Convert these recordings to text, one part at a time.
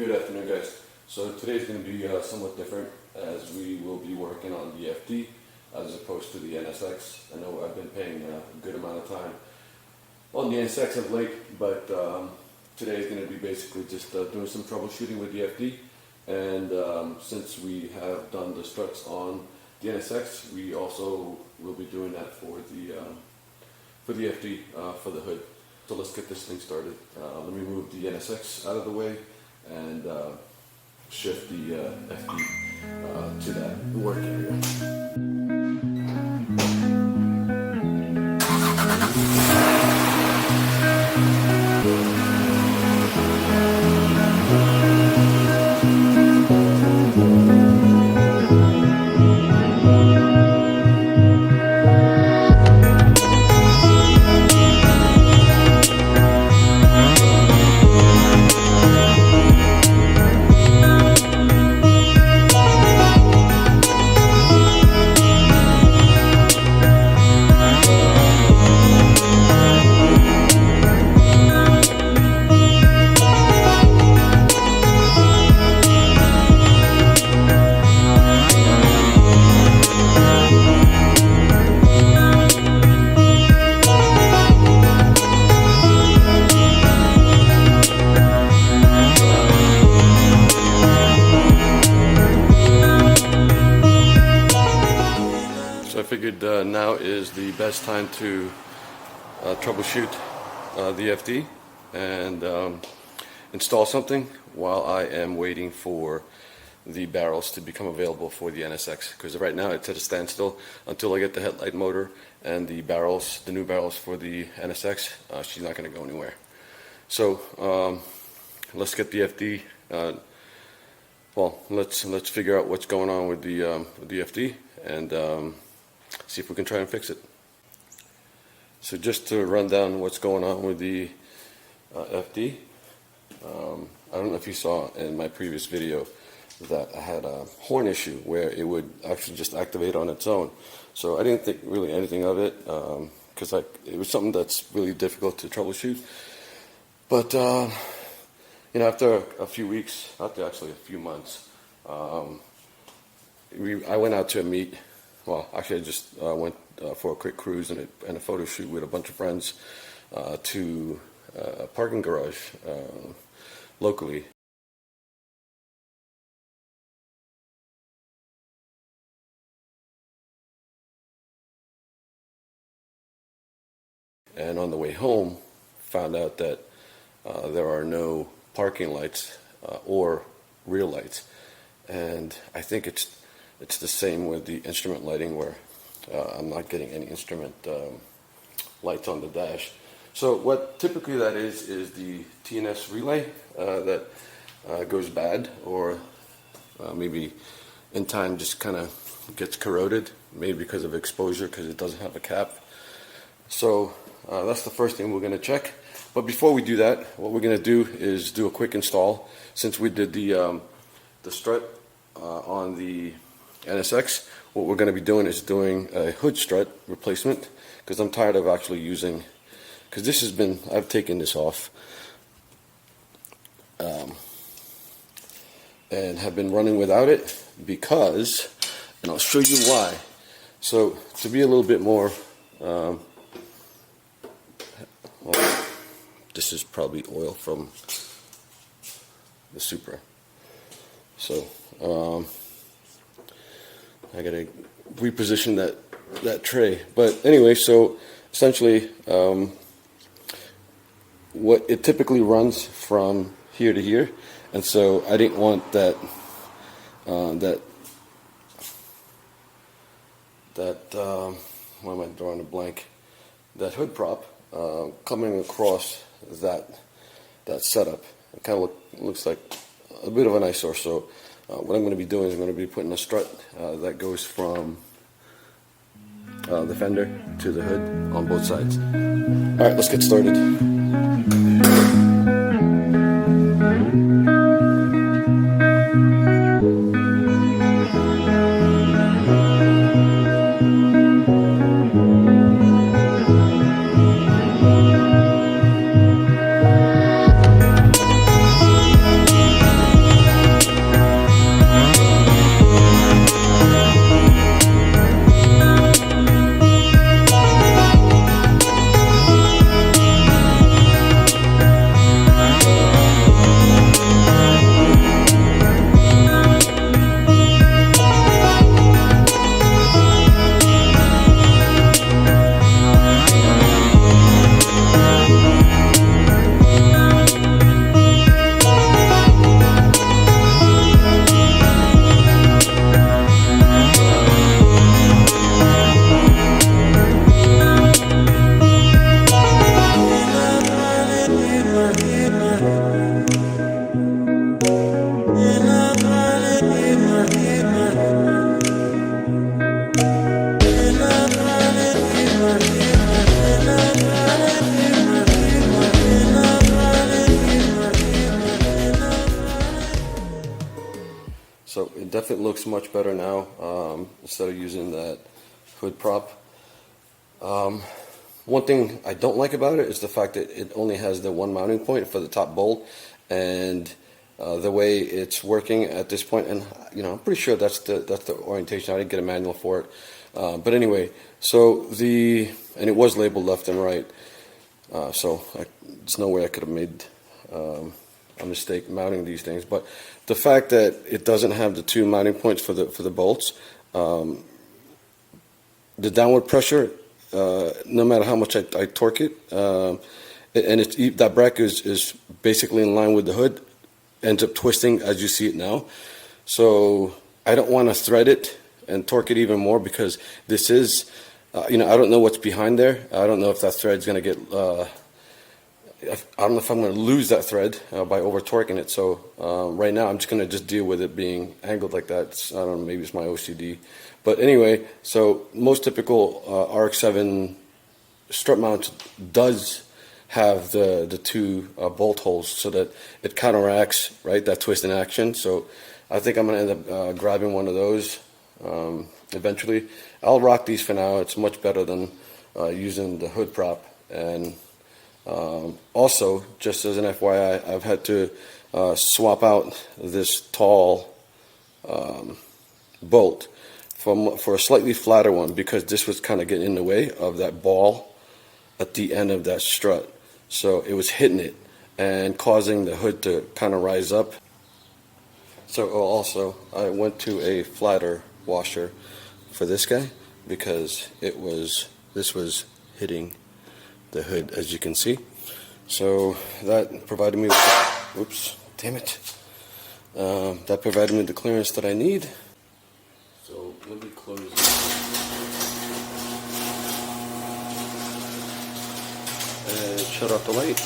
Good afternoon, guys. So today's going to be somewhat different, as we will be working on the FD as opposed to the NSX. I know I've been paying a good amount of time on the NSX of late, but today is going to be basically just doing some troubleshooting with the FD. And since we have done the struts on the NSX, we also will be doing that for the FD for the hood. So let's get this thing started. Let me move the NSX out of the way and shift the FD to that work area. I figured now is the best time to troubleshoot the FD and install something while I am waiting for the barrels to become available for the NSX, because right now it's at a standstill until I get the headlight motor and the barrels, the new barrels for the NSX. She's not going to go anywhere. So let's get the FD. Well, let's figure out what's going on with the FD and see if we can try and fix it. So just to run down what's going on with the FD, I don't know if you saw in my previous video that I had a horn issue where it would actually just activate on its own. So I didn't think really anything of it because it was something that's really difficult to troubleshoot. But you know, after a few weeks, actually a few months, I went out to a meet. Well, actually, I just went for a quick cruise and a photo shoot with a bunch of friends to a parking garage locally. And on the way home, found out that there are no parking lights or rear lights, and I think it's the same with the instrument lighting, where I'm not getting any instrument lights on the dash. So what typically that is the TNS relay that goes bad, or maybe in time just kind of gets corroded, maybe because of exposure, because it doesn't have a cap. So that's the first thing we're going to check. But before we do that, what we're going to do is do a quick install. Since we did the strut on the NSX, what we're going to be doing is doing a hood strut replacement, because I'm tired of actually using, because this has been, I've taken this off and have been running without it because, and I'll show you why. So to be a little bit more, well, this is probably oil from the Supra. So I gotta reposition that tray. But anyway, so essentially what it typically runs from here to here, and so I didn't want that why am I drawing a blank? That hood prop coming across that setup. It kind of looks like a bit of an eyesore. So what I'm going to be doing is I'm going to be putting a strut that goes from the fender to the hood on both sides. Alright, let's get started. So it definitely looks much better now, instead of using that hood prop. One thing I don't like about it is the fact that it only has the one mounting point for the top bolt, and the way it's working at this point, and I'm pretty sure that's the orientation. I didn't get a manual for it, but anyway, so and it was labeled left and right, so there's no way I could have made a mistake mounting these things. But the fact that it doesn't have the two mounting points for the bolts, the downward pressure, no matter how much I torque it, and that bracket is basically in line with the hood, ends up twisting as you see it now. So I don't want to thread it and torque it even more, because this is, I don't know what's behind there. I don't know if that thread's going to get, I don't know if I'm going to lose that thread by over torquing it. So right now I'm just going to just deal with it being angled like that. I don't know, maybe it's my OCD. But anyway, so most typical RX7 strut mount does have the two bolt holes, so that it counteracts, right, that twist in action. So I think I'm going to end up grabbing one of those eventually. I'll rock these for now. It's much better than using the hood prop. And also, just as an FYI, I've had to swap out this tall bolt for a slightly flatter one, because this was kind of getting in the way of that ball at the end of that strut. So it was hitting it and causing the hood to kind of rise up. So also, I went to a flatter washer for this guy, because this was hitting the hood, as you can see. So that provided me with, oops, damn it. That provided me the clearance that I need. So let me close it. And shut off the light.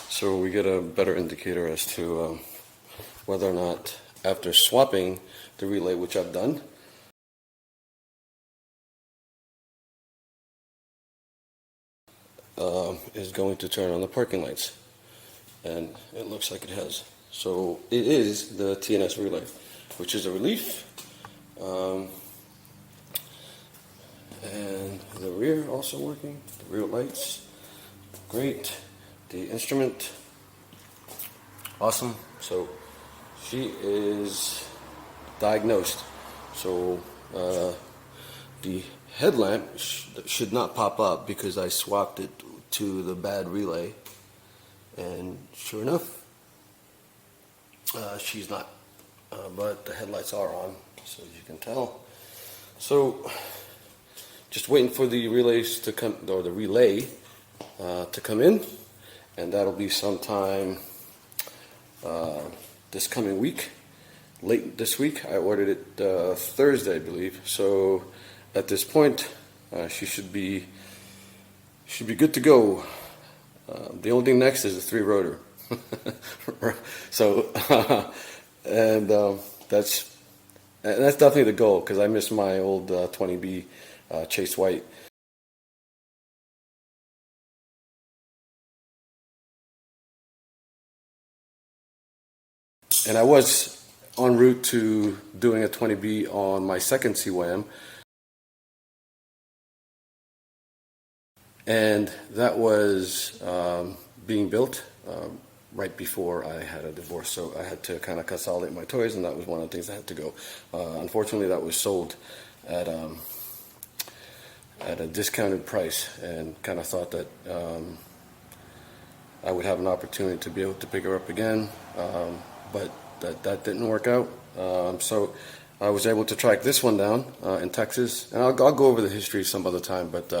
So we get a better indicator as to whether or not, after swapping the relay, which I've done, is going to turn on the parking lights. And it looks like it has. So it is the TNS relay, which is a relief. And the rear also working, the rear lights, great. The instrument, awesome. So she is diagnosed. So the headlamp should not pop up, because I swapped it to the bad relay, and sure enough, she's not, but the headlights are on, so as you can tell. So just waiting for the relays to come, or the relay to come in, and that'll be sometime this coming week. Late this week. I ordered it Thursday, I believe. So at this point, she should be good to go. The only thing next is the 3-rotor. So and that's definitely the goal, because I miss my old 20B Chase White. And I was en route to doing a 20B on my second CYM, and that was being built right before I had a divorce, so I had to kind of consolidate my toys, and that was one of the things that had to go. Unfortunately, that was sold at a discounted price, and kind of thought that I would have an opportunity to be able to pick her up again, but that didn't work out. So I was able to track this one down in Texas, and I'll go over the history some other time, but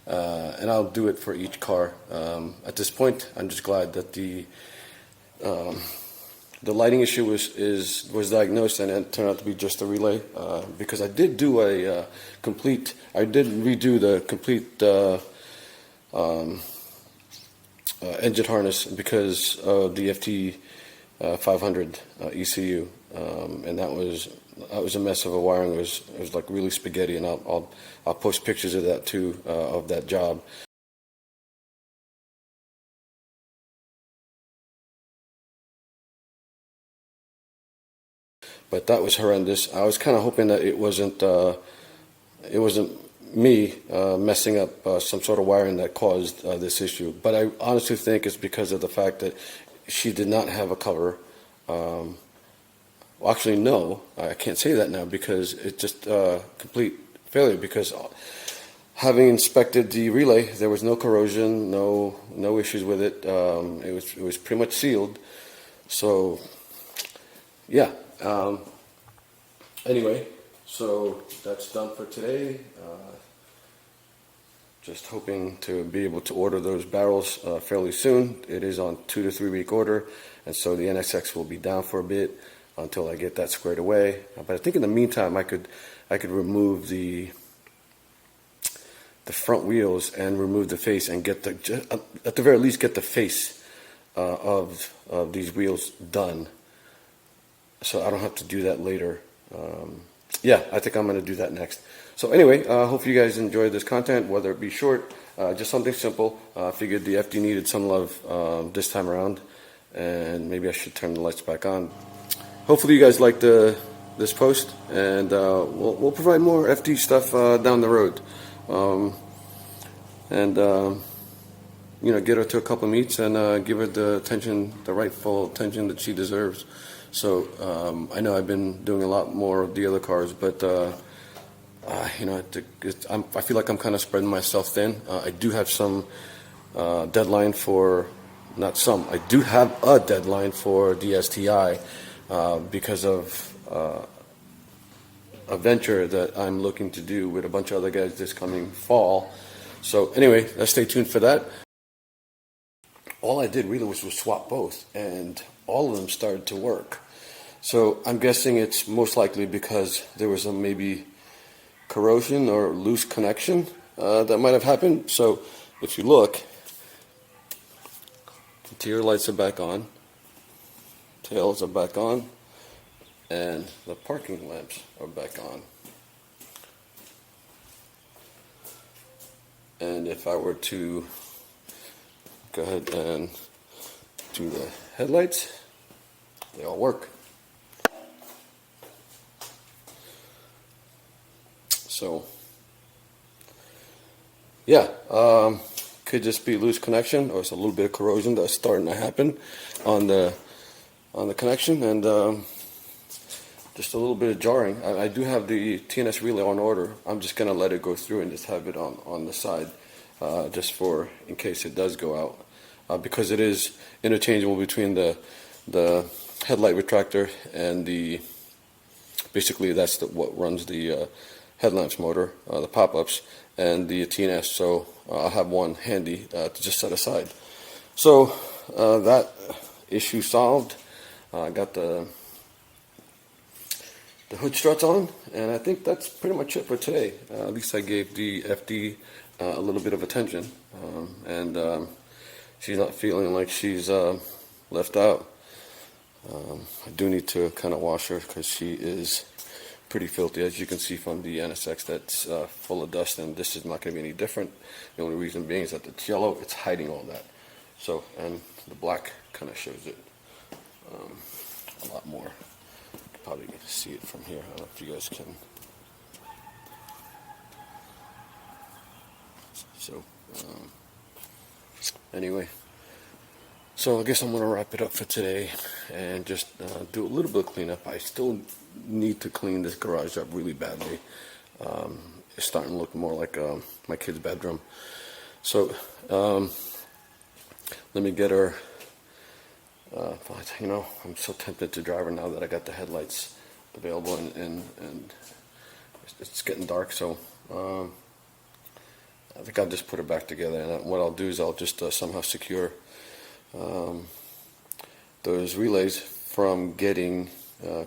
and I'll do it for each car. At this point, I'm just glad that the lighting issue was diagnosed, and it turned out to be just a relay, because I did do I did redo the complete engine harness because of the FT 500 ECU, and that was a mess of a wiring. It was like really spaghetti, and I'll post pictures of that too, of that job. but that was horrendous. I was kind of hoping that it wasn't me messing up some sort of wiring that caused this issue. But I honestly think it's because of the fact that she did not have a cover. Well, actually, no, I can't say that now because it's just complete failure. Because having inspected the relay, there was no corrosion, no issues with it. It was pretty much sealed. So, yeah. Anyway, so that's done for today. Just hoping to be able to order those barrels fairly soon. It is on 2 to 3 week order, and so the NSX will be down for a bit until I get that squared away. But I think in the meantime, I could remove the front wheels and remove the face and get at the very least get the face of these wheels done, so I don't have to do that later. Yeah, I think I'm going to do that next. So anyway, hope you guys enjoyed this content, whether it be short, just something simple. Figured the FD needed some love this time around, and maybe I should turn the lights back on. Hopefully you guys liked this post, and we'll provide more FD stuff down the road. You know, get her to a couple meets and give her the rightful attention that she deserves. So I know I've been doing a lot more of the other cars, but you know, I feel like I'm kind of spreading myself thin. I do have some deadline for, not some, I do have a deadline for the STI because of a venture that I'm looking to do with a bunch of other guys this coming fall. So anyway, let's stay tuned for that. All I did really was swap both, and all of them started to work. So I'm guessing it's most likely because there was a maybe corrosion or loose connection that might have happened. So if you look, interior lights are back on, tails are back on, and the parking lamps are back on. And if I were to go ahead and do the headlights, they all work. So yeah, could just be loose connection, or it's a little bit of corrosion that's starting to happen on the connection, and just a little bit of jarring. I do have the TNS relay on order. I'm just gonna let it go through and just have it on the side, just for in case it does go out, because it is interchangeable between the headlight retractor and the, basically that's what runs the headlamps motor, the pop-ups, and the TNS. So I'll have one handy to just set aside. So that issue solved. I got the hood struts on, and I think that's pretty much it for today. At least I gave the FD a little bit of attention, and she's not feeling like she's left out. I do need to kind of wash her because she is pretty filthy, as you can see from the NSX that's full of dust, and this is not going to be any different. The only reason being is that it's yellow, it's hiding all that. So, and the black kind of shows it a lot more. Probably get to see it from here. I don't know if you guys can. So anyway, so I guess I'm going to wrap it up for today and just do a little bit of cleanup. I still need to clean this garage up really badly. It's starting to look more like my kid's bedroom. So let me get her. You know, I'm so tempted to drive her now that I got the headlights available, and it's getting dark. So I think I'll just put her back together, and what I'll do is I'll just somehow secure those relays from getting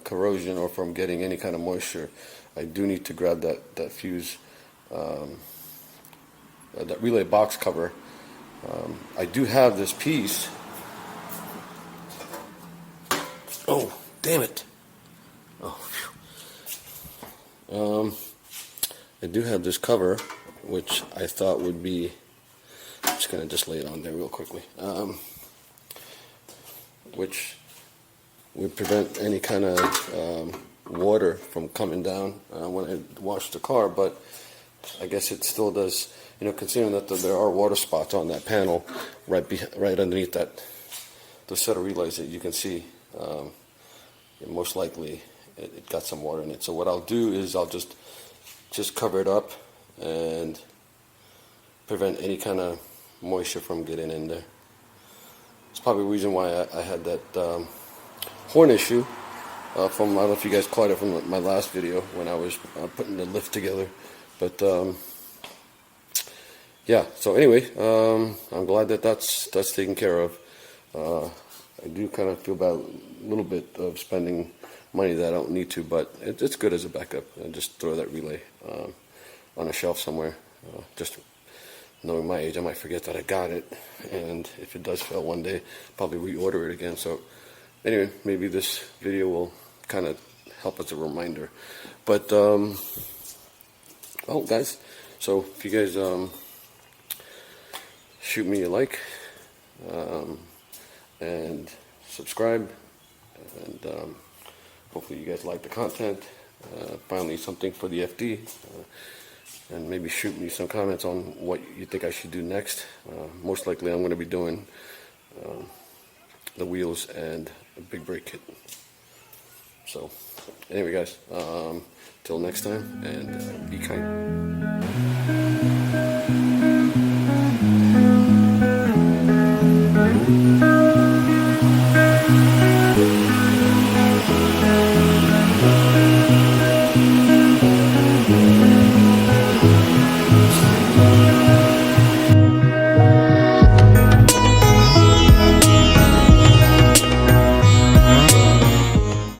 corrosion or from getting any kind of moisture. I do need to grab that fuse, that relay box cover. I do have this piece. Oh, damn it. Oh, I do have this cover, which I thought would be, I'm just going to just lay it on there real quickly, which would prevent any kind of water from coming down when I wash the car, but I guess it still does, you know, considering that there are water spots on that panel right underneath the set of relays that you can see. Most likely it got some water in it. So what I'll do is I'll just cover it up and prevent any kind of moisture from getting in there. It's probably the reason why I had that horn issue from, I don't know if you guys caught it from my last video when I was putting the lift together. But yeah, so anyway, I'm glad that that's taken care of. I do kind of feel bad a little bit of spending money that I don't need to, but it's good as a backup. And just throw that relay on a shelf somewhere. Just knowing my age, I might forget that I got it, and if it does fail one day, probably reorder it again. So anyway, maybe this video will kind of help as a reminder. But oh guys, so if you guys shoot me a like and subscribe, and hopefully you guys like the content. Finally something for the FD, and maybe shoot me some comments on what you think I should do next. Most likely I'm going to be doing the wheels and a big brake kit. So anyway guys, till next time, and be kind.